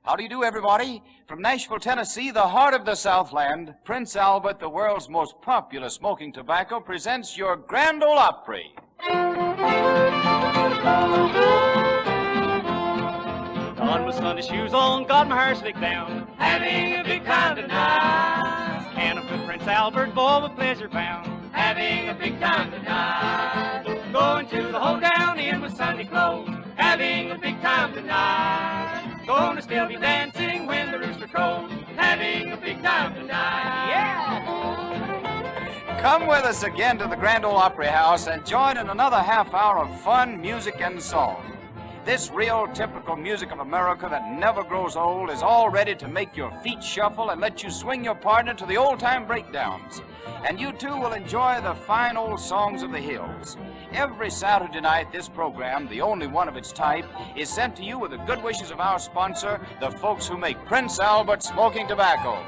How do you do, everybody? From Nashville, Tennessee, the heart of the Southland, Prince Albert, the world's most popular smoking tobacco, presents your Grand Ole Opry. On with Sunday shoes on, got my hair slicked down, having a big time tonight. And I'm with Prince Albert, full of pleasure found, having a big time tonight. Going to the hold down in my Sunday clothes, having a big time tonight. Gonna still be dancing when the rooster crows, having a big time tonight. Yeah! Come with us again to the Grand Ole Opry House and join in another half hour of fun, music, and song. This real typical music of America that never grows old is all ready to make your feet shuffle and let you swing your partner to the old-time breakdowns. And you too will enjoy the fine old songs of the hills. Every Saturday night, this program, the only one of its type, is sent to you with the good wishes of our sponsor, the folks who make Prince Albert smoking tobacco.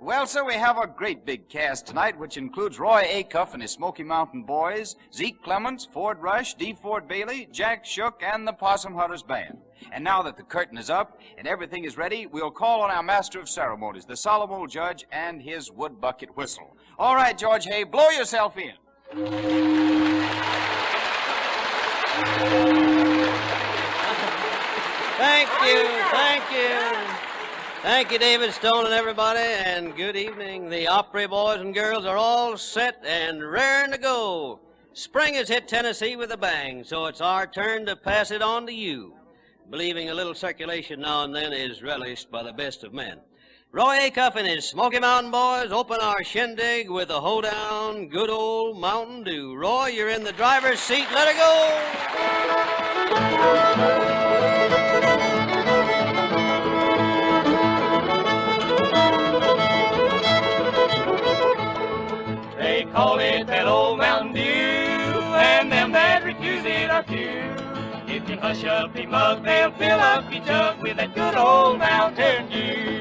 Well, sir, we have a great big cast tonight, which includes Roy Acuff and his Smoky Mountain Boys, Zeke Clements, Ford Rush, D. Ford Bailey, Jack Shook, and the Possum Hunters Band. And now that the curtain is up and everything is ready, we'll call on our master of ceremonies, the solemn old judge, and his wood bucket whistle. All right, George Hay, blow yourself in. Thank you. Thank you, David Stone and everybody, and good evening. The Opry boys and girls are all set and raring to go. Spring has hit Tennessee with a bang, so it's our turn to pass it on to you. Believing a little circulation now and then is relished by the best of men. Roy Acuff and his Smoky Mountain Boys open our shindig with a hoedown, good old Mountain Dew. Roy, you're in the driver's seat. Let it go! They call it that old Mountain Dew, and them that refuse it are few. If you hush up your mug, they'll fill up your jug with that good old Mountain Dew.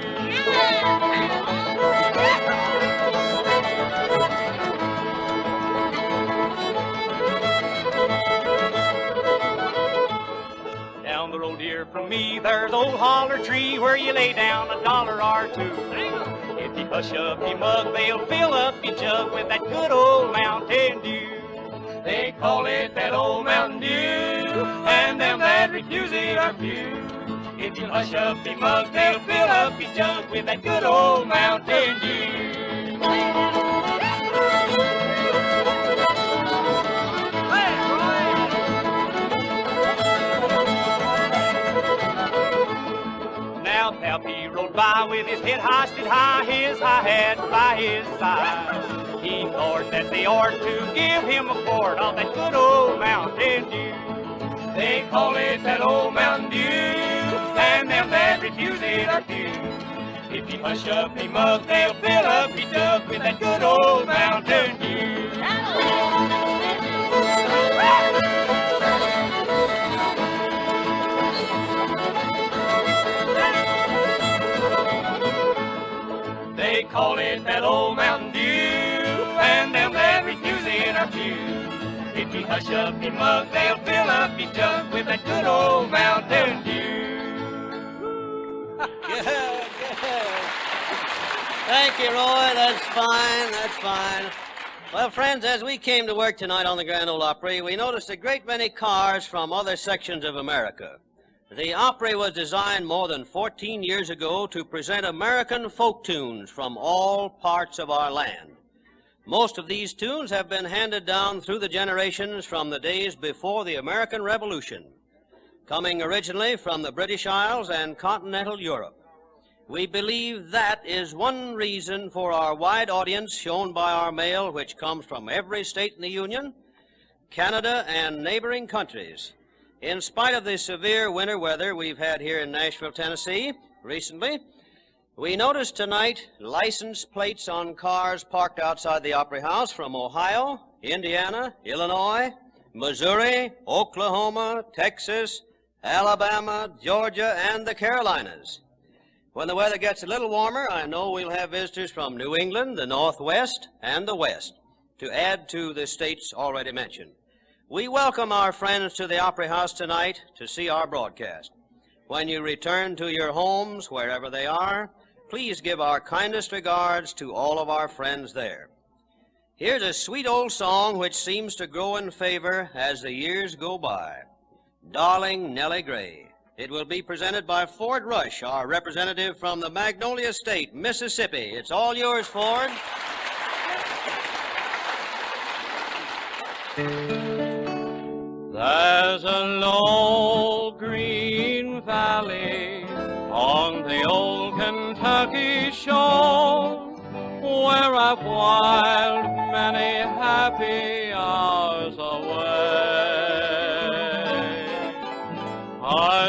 Down the road here from me, there's old holler tree where you lay down $1 or $2. If you hush up your mug, they'll fill up your jug with that good old Mountain Dew. They call it that old Mountain Dew, and them that refuse it are few. If you hush up your mug, they'll fill up your jug with that good old Mountain Dew. Now Pappy rode by with his head hoisted high, his high hat by his side. He thought that they ought to give him a quart of that good old Mountain Dew. They call it that old Mountain Dew, and them that refuse it are few. If you hush up your mug, they'll fill up your jug with that good old Mountain Dew. They call it that old Mountain Dew, and them that refuse it are few. If you hush up your mug, they'll fill up your jug with that good old Mountain Dew. Good. Thank you, Roy. That's fine. Well, friends, as we came to work tonight on the Grand Ole Opry, we noticed a great many cars from other sections of America. The Opry was designed more than 14 years ago to present American folk tunes from all parts of our land. Most of these tunes have been handed down through the generations from the days before the American Revolution, coming originally from the British Isles and continental Europe. We believe that is one reason for our wide audience shown by our mail, which comes from every state in the Union, Canada, and neighboring countries. In spite of the severe winter weather we've had here in Nashville, Tennessee recently, we noticed tonight license plates on cars parked outside the Opry House from Ohio, Indiana, Illinois, Missouri, Oklahoma, Texas, Alabama, Georgia, and the Carolinas. When the weather gets a little warmer, I know we'll have visitors from New England, the Northwest, and the West to add to the states already mentioned. We welcome our friends to the Opry House tonight to see our broadcast. When you return to your homes, wherever they are, please give our kindest regards to all of our friends there. Here's a sweet old song which seems to grow in favor as the years go by. Darling Nellie Gray. It will be presented by Ford Rush, our representative from the Magnolia State, Mississippi. It's all yours, Ford. There's a low green valley on the old Kentucky shore where I've whiled many happy hours away.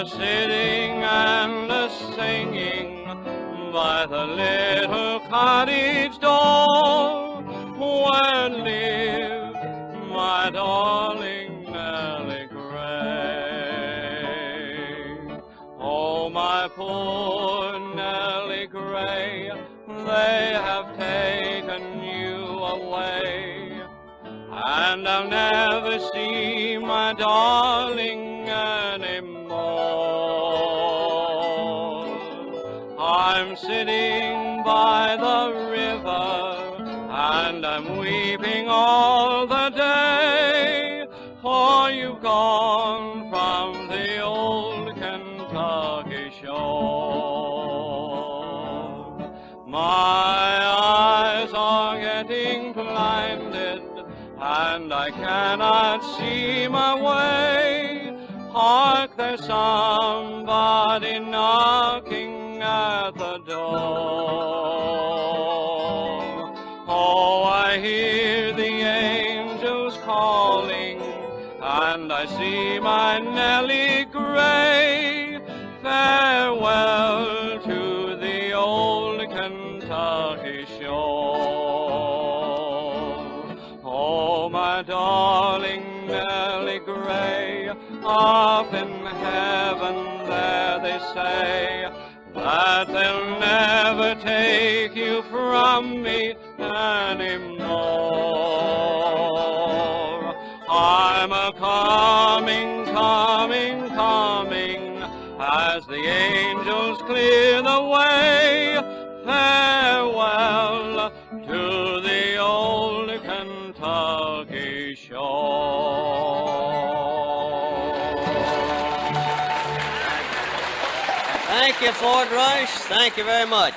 Sitting and singing by the little cottage door where lived my darling Nellie Gray. Oh, my poor Nellie Gray, they have taken you away, and I'll never see my darling anymore. I'm sitting by the river, and I'm weeping all the day, for you've gone from the old Kentucky shore. My eyes are getting blinded, and I cannot see my way. Hark, there's somebody knocking at the door. Oh, I hear the angels calling, and I see my Nellie Gray. Farewell to the old Kentucky shore. Oh, my darling Nellie Gray, up in heaven there they say that they'll never take you from me anymore. I'm a-coming, coming, coming, as the angels clear the way. Farewell to the old Kentucky shore. Thank you, Ford Rush. Thank you very much.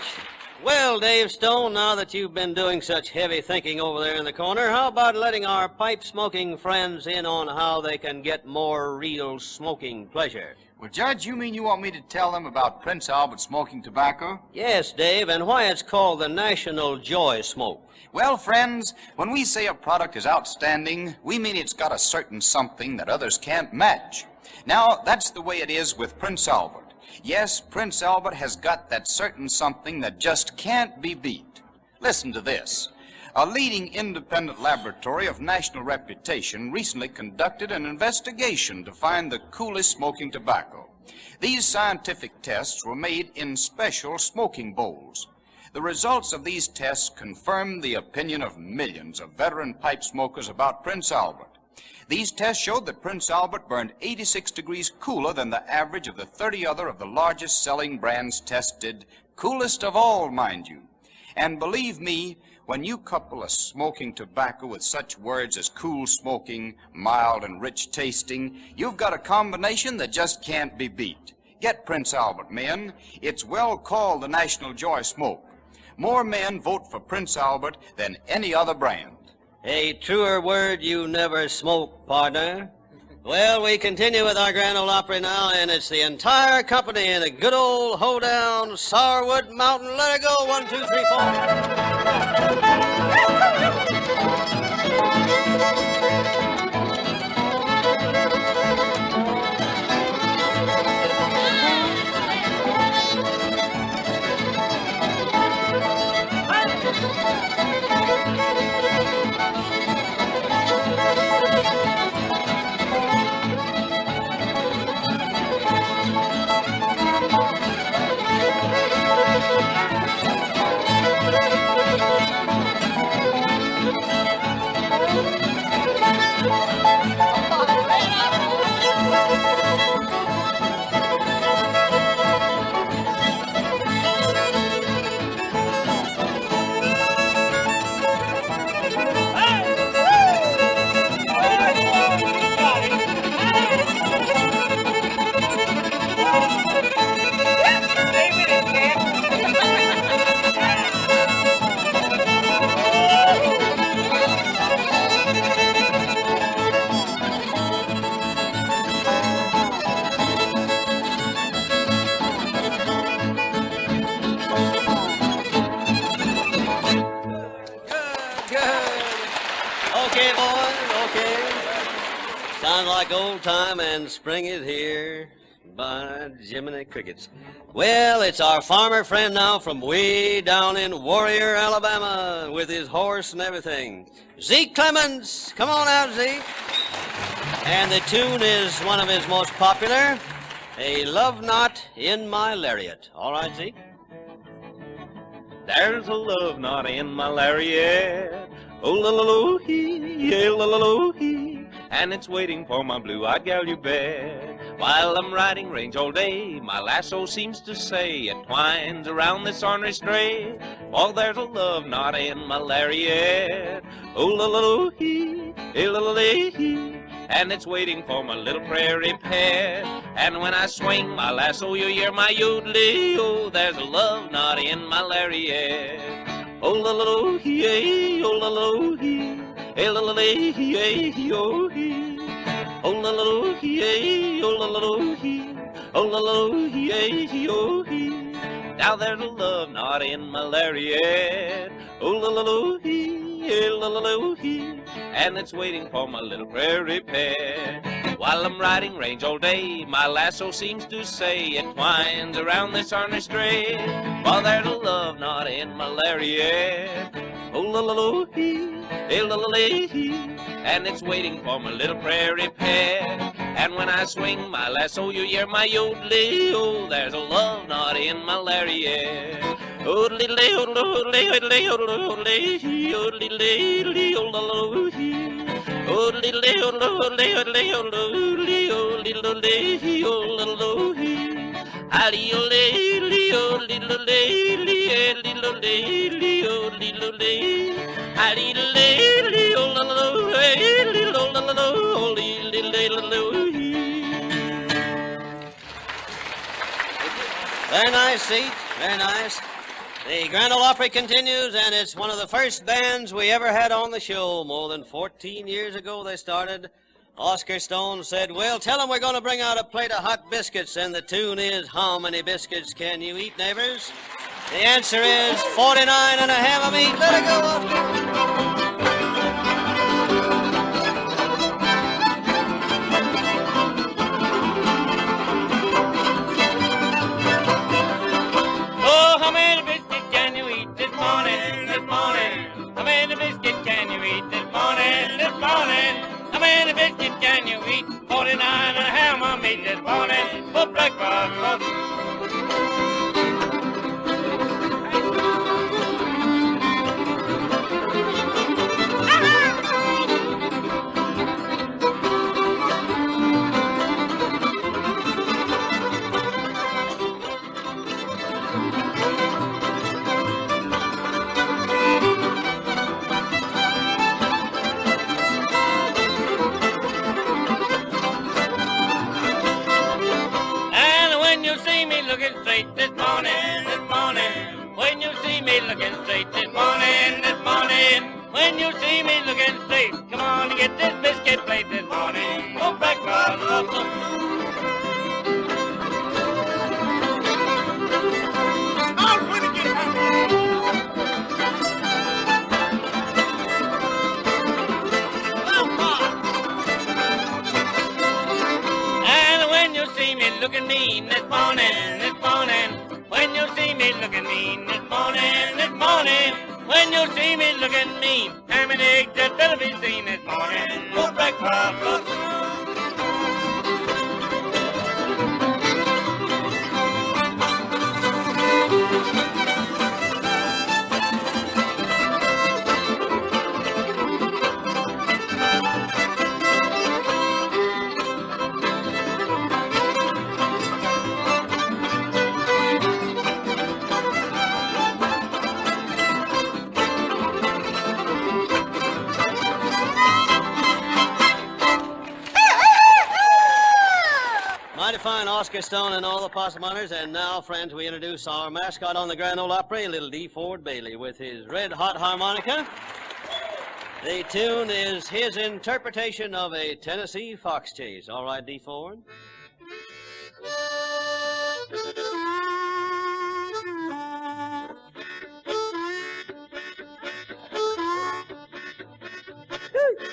Well, Dave Stone, now that you've been doing such heavy thinking over there in the corner, how about letting our pipe-smoking friends in on how they can get more real smoking pleasure? Well, Judge, you mean you want me to tell them about Prince Albert smoking tobacco? Yes, Dave, and why it's called the National Joy Smoke. Well, friends, when we say a product is outstanding, we mean it's got a certain something that others can't match. Now, that's the way it is with Prince Albert. Yes, Prince Albert has got that certain something that just can't be beat. Listen to this. A leading independent laboratory of national reputation recently conducted an investigation to find the coolest smoking tobacco. These scientific tests were made in special smoking bowls. The results of these tests confirmed the opinion of millions of veteran pipe smokers about Prince Albert. These tests showed that Prince Albert burned 86 degrees cooler than the average of the 30 other of the largest selling brands tested, coolest of all, mind you. And believe me, when you couple a smoking tobacco with such words as cool smoking, mild and rich tasting, you've got a combination that just can't be beat. Get Prince Albert, men. It's well called the National Joy Smoke. More men vote for Prince Albert than any other brand. A truer word you never spoke, partner. Well, we continue with our Grand Ole Opry now, and it's the entire company in a good old hoedown, Sourwood Mountain. Let it go. 1, 2, 3, 4. like old time and spring is here. By Jiminy Crickets. Well, it's our farmer friend now from way down in Warrior, Alabama, with his horse and everything. Zeke Clemens. Come on out, Zeke. And the tune is one of his most popular, A Love Knot in My Lariat. All right, Zeke? There's a love knot in my lariat, oh la la lo hee, yeah la la lo hee, and it's waiting for my blue-eyed gal, you bet. While I'm riding range all day, my lasso seems to say it twines around this ornery stray. Oh, there's a love knot in my lariat, oh la la lo hee, yeah la la la hee, and it's waiting for my little prairie pet. And when I swing my lasso, you hear my yodeling. Oh, there's a love knot in my lariat. Oh, la la lo hee, oh la la lo hee, eh la la la hee, oh hee. Oh la la lo hee, oh la la lo hee, oh la la lo hee, oh hee. Now there's a love knot in my lariat. Oh la la lo hee, eh la la lo hee, and it's waiting for my little prairie pet. While I'm riding range all day, my lasso seems to say it twines around this ornery stray. Well, there's a love knot in my lariat. Oh la la lo hee, eh la la la hee, and it's waiting for my little prairie pet. And when I swing my lasso, you hear my yodeling. Oh, there's a love knot in my lariat. Oodly-lay, oodly-lay, oodly-lay, oodly-lay, oodly-lay, oodly-lay, oodly-lay, oodly-lay, oodly-lay, oodly-lay, oodly-lay, oodly-lay, ali-o-lay, oodly-lay, ali-o-lay, oodly-lay, ali-lay, oodly-lay. Very nice, Zeke. Very nice. The Grand Ole Opry continues, and it's one of the first bands we ever had on the show. More than 14 years ago they started. Oscar Stone said, well, tell them we're going to bring out a plate of hot biscuits, and the tune is, how many biscuits can you eat, neighbors? The answer is 49 and a half of each. Let it go, Oscar. Oh, how many biscuits can you eat this morning, this morning? How many biscuits can you eat this morning, this morning? How many biscuits can you eat? 49 and a half of meat this morning for breakfast. Looking straight this morning, this morning. When you see me looking straight this morning, this morning. When you see me looking straight, come on and get this biscuit plate this morning for breakfast. And when you see me looking mean this morning, this morning. When you see me looking mean this morning, this morning. When you see me looking mean, ham and eggs that better be seen this morning for breakfast. Fine, Oscar Stone and all the possum hunters. And now, friends, we introduce our mascot on the Grand Ole Opry, little D. Ford Bailey, with his red-hot harmonica. The tune is his interpretation of a Tennessee fox chase. All right, D. Ford?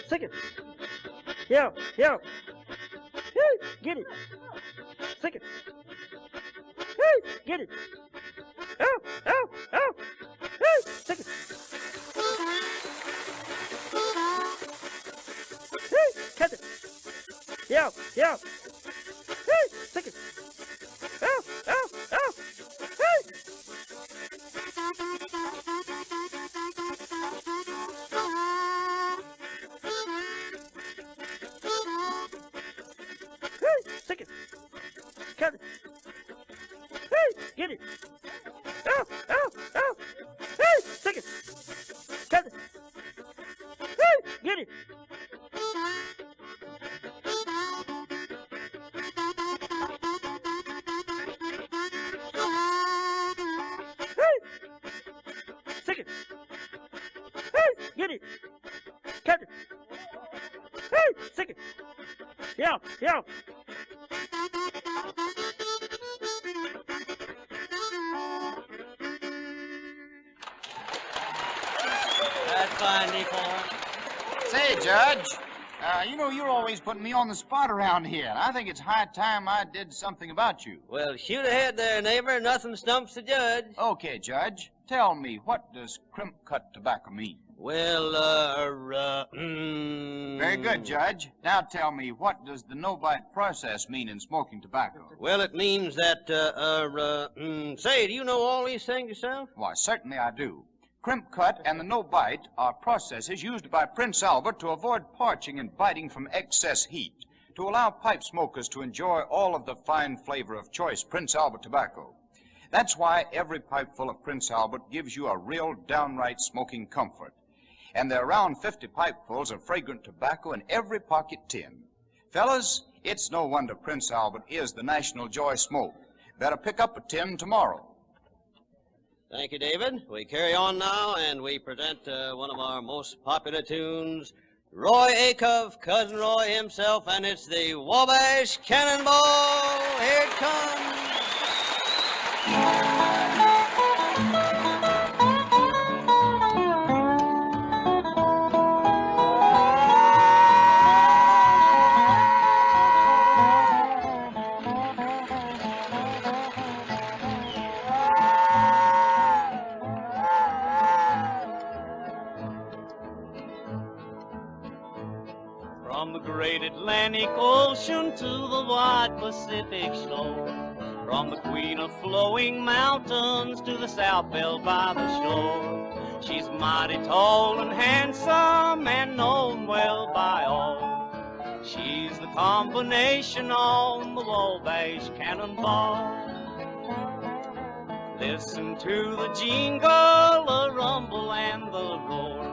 Sing it. Yeah, yeah. Hey, get it. Stick it. Hey, get it. Oh, oh, oh. Hey, stick it. Hey, cut it. Yeah, yeah. Hey, stick it. Oh, oh, oh. Hey. Hey, stick it. Cut it. Hey, get it. Oh, oh, oh. Hey, stick it. Cut it. Hey, get it. Stick it. Hey, get it. Cut it. Hey, stick it. Yeah, yeah. That's fine, Nicole. Say, Judge, you know you're always putting me on the spot around here, and I think it's high time I did something about you. Well, shoot ahead there, neighbor. Nothing stumps the judge. Okay, Judge, tell me, what does crimp cut tobacco mean? Well, Very good, Judge. Now tell me, what does the no-bite process mean in smoking tobacco? Well, it means that, say, do you know all these things yourself? Why, certainly I do. Crimp cut and the no-bite are processes used by Prince Albert to avoid parching and biting from excess heat, to allow pipe smokers to enjoy all of the fine flavor of choice Prince Albert tobacco. That's why every pipeful of Prince Albert gives you a real downright smoking comfort. And there are around 50 pipefuls of fragrant tobacco in every pocket tin. Fellas, it's no wonder Prince Albert is the national joy smoke. Better pick up a tin tomorrow. Thank you, David. We carry on now, and we present one of our most popular tunes, Roy Acuff, Cousin Roy himself, and it's the Wabash Cannonball. Here it comes. From the great Atlantic Ocean to the wide Pacific shore, from the queen of flowing mountains to the South Belle by the shore, she's mighty tall and handsome and known well by all. She's the combination on the Wabash Cannonball. Listen to the jingle, the rumble, and the roar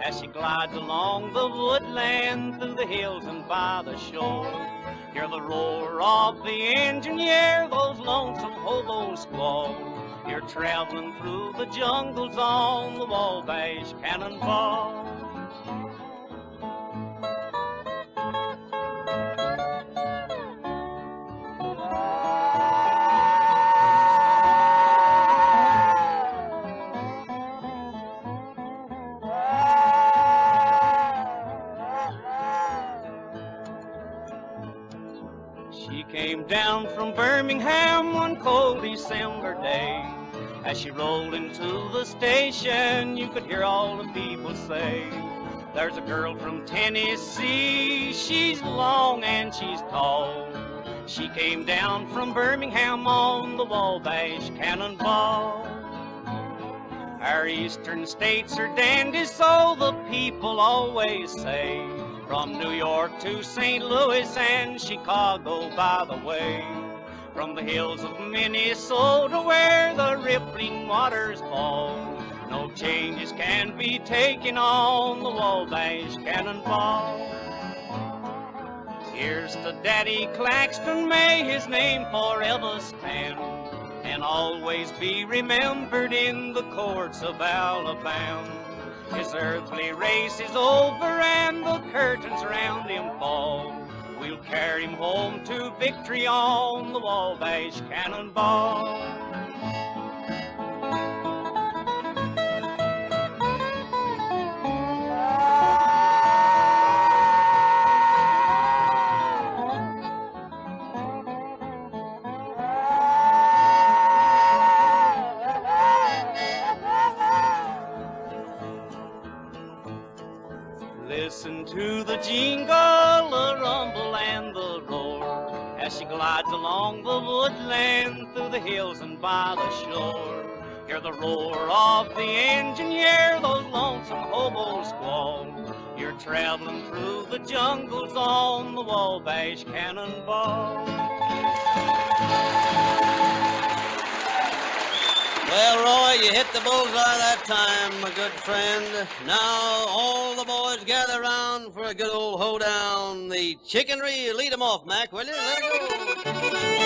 as she glides along the woodland, through the hills and by the shore. Hear the roar of the engine, hear those lonesome hobos squall. You're traveling through the jungles on the Wabash Cannonball. She came down from Birmingham one cold December day. As she rolled into the station, you could hear all the people say, there's a girl from Tennessee, she's long and she's tall. She came down from Birmingham on the Wabash Cannonball. Our eastern states are dandies, so the people always say, from New York to St. Louis and Chicago by the way. From the hills of Minnesota where the rippling waters fall, no changes can be taken on the Wabash Cannonball. Here's to Daddy Claxton, may his name forever stand, and always be remembered in the courts of Alabama. His earthly race is over and the curtains round him fall. We'll carry him home to victory on the Wabash Cannonball. jingle, the rumble, and the roar as she glides along the woodland through the hills and by the shore. Hear the roar of the engine, hear those lonesome hobos squall. You're traveling through the jungles on the Wabash Cannonball. Well, Roy, you hit the bullseye that time, my good friend. Now all the boys gather round for a good old hoedown. The chicken reel, lead 'em off, Mac, will you? Let it go.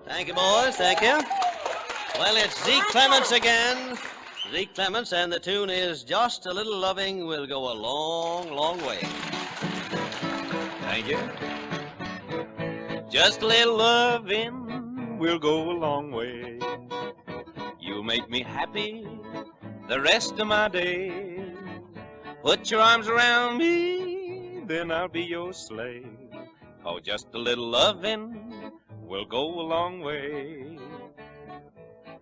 Thank you, boys. Thank you. Well, it's Zeke Clements again. Zeke Clements, and the tune is Just a Little Loving Will Go a Long, Long Way. Thank you. Just a little loving will go a long way. You'll make me happy the rest of my day. Put your arms around me, then I'll be your slave. 'Cause just a little loving will go a long way.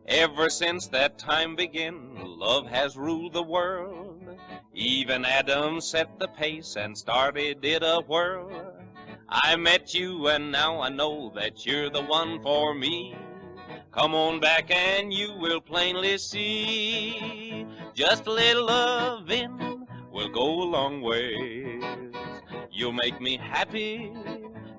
Ever since that time began, love has ruled the world. Even Adam set the pace and started it a whirl. I met you and now I know that you're the one for me. Come on back and you will plainly see. Just a little loving will go a long way. You'll make me happy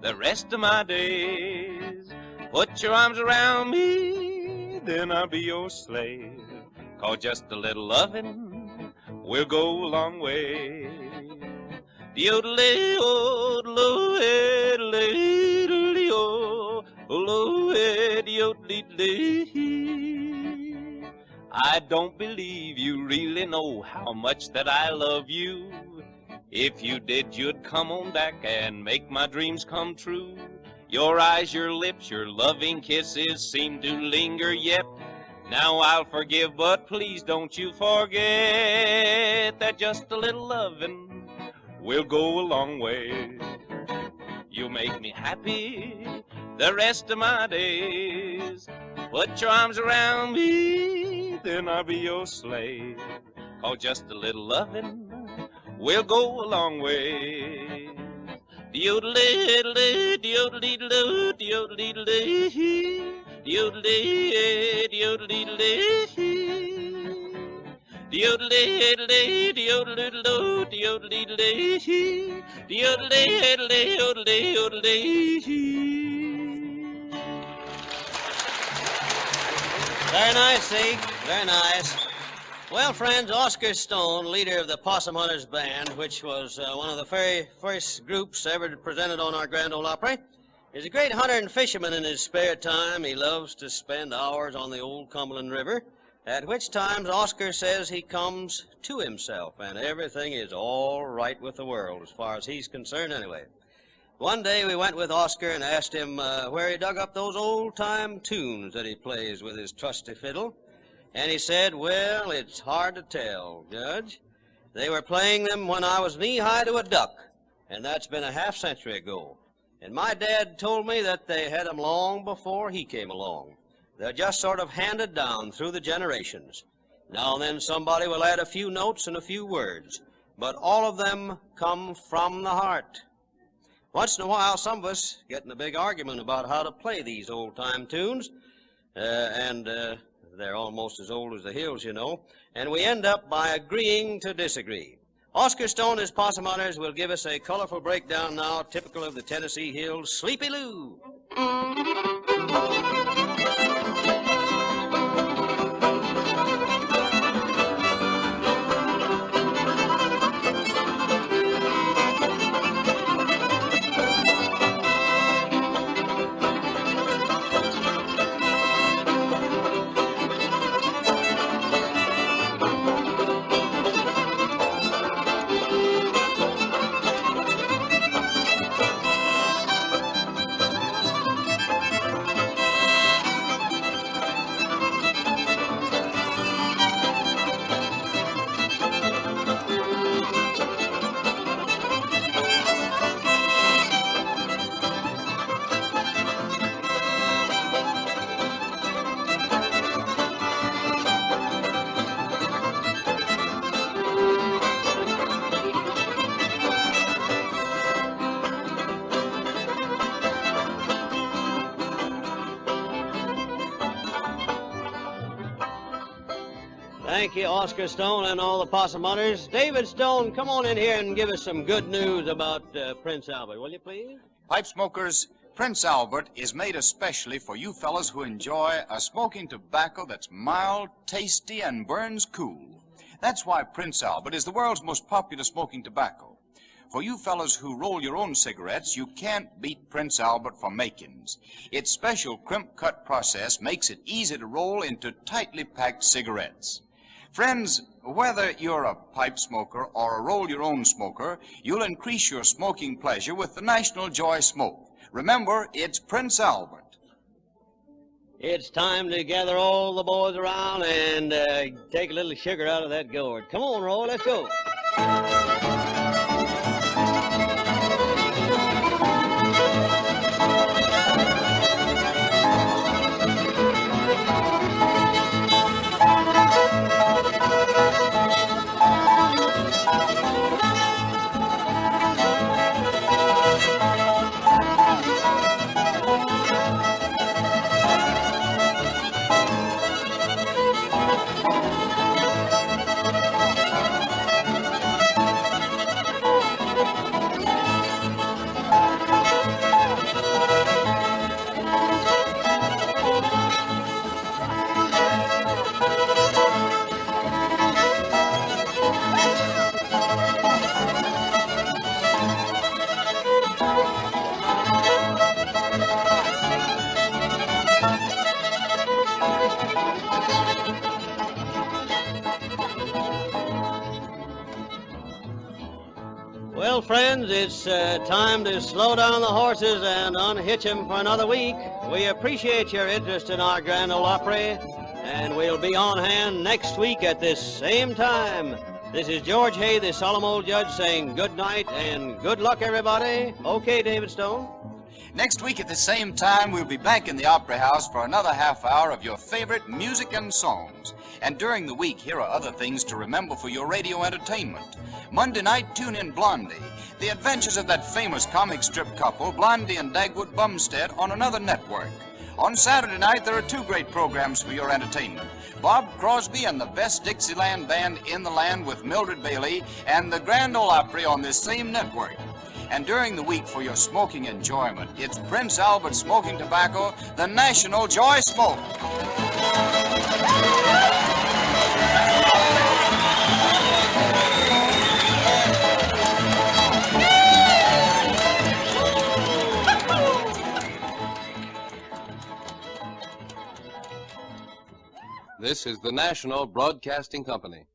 the rest of my days. Put your arms around me, then I'll be your slave. 'Cause just a little loving will go a long way. I don't believe you really know how much that I love you. If you did, you'd come on back and make my dreams come true. Your eyes, your lips, your loving kisses seem to linger yet. Now I'll forgive, but please don't you forget that just a little loving will go a long way. You'll make me happy the rest of my days. Put your arms around me, then I'll be your slave. 'Cause just a little loving will go a long way. Deodle-diddle-dee, deodle-diddle-doo, deodle-diddle-dee, deodle-dee, deodle-diddle-dee, deodle-diddle-dee, deodle-diddle-doo, deodle-diddle-dee, deodle-diddle-dee, deodle-diddle-dee. Very nice, Zeke. Very nice. Well, friends, Oscar Stone, leader of the Possum Hunters Band, which was one of the very first groups ever presented on our Grand Ole Opry, is a great hunter and fisherman. In his spare time, he loves to spend hours on the old Cumberland River, at which times Oscar says he comes to himself, and everything is all right with the world, as far as he's concerned anyway. One day we went with Oscar and asked him where he dug up those old-time tunes that he plays with his trusty fiddle. And he said, well, it's hard to tell, Judge. They were playing them when I was knee-high to a duck, and that's been a half-century ago. And my dad told me that they had them long before he came along. They're just sort of handed down through the generations. Now and then somebody will add a few notes and a few words, but all of them come from the heart. Once in a while, some of us get in a big argument about how to play these old-time tunes, and they're almost as old as the hills, you know, and we end up by agreeing to disagree. Oscar Stone and his Possum Hunters will give us a colorful breakdown now, typical of the Tennessee Hills, Sleepy Lou. Thank you, Oscar Stone and all the possum hunters. David Stone, come on in here and give us some good news about Prince Albert, will you please? Pipe smokers, Prince Albert is made especially for you fellas who enjoy a smoking tobacco that's mild, tasty, and burns cool. That's why Prince Albert is the world's most popular smoking tobacco. For you fellas who roll your own cigarettes, you can't beat Prince Albert for makings. Its special crimp-cut process makes it easy to roll into tightly packed cigarettes. Friends, whether you're a pipe smoker or a roll-your-own smoker, you'll increase your smoking pleasure with the National Joy Smoke. Remember, it's Prince Albert. It's time to gather all the boys around and take a little sugar out of that gourd. Come on, Roy, let's go. Well, friends, it's time to slow down the horses and unhitch them for another week. We appreciate your interest in our Grand Ole Opry, and we'll be on hand next week at this same time. This is George Hay, the solemn old judge, saying good night and good luck, everybody. Okay, David Stone. Next week at the same time, we'll be back in the Opry House for another half hour of your favorite music and songs. And during the week, here are other things to remember for your radio entertainment. Monday night, tune in Blondie, the adventures of that famous comic strip couple, Blondie and Dagwood Bumstead, on another network. On Saturday night, there are two great programs for your entertainment. Bob Crosby and the best Dixieland band in the land with Mildred Bailey and the Grand Ole Opry on this same network. And during the week for your smoking enjoyment, it's Prince Albert Smoking Tobacco, the National Joy Smoke. This is the National Broadcasting Company.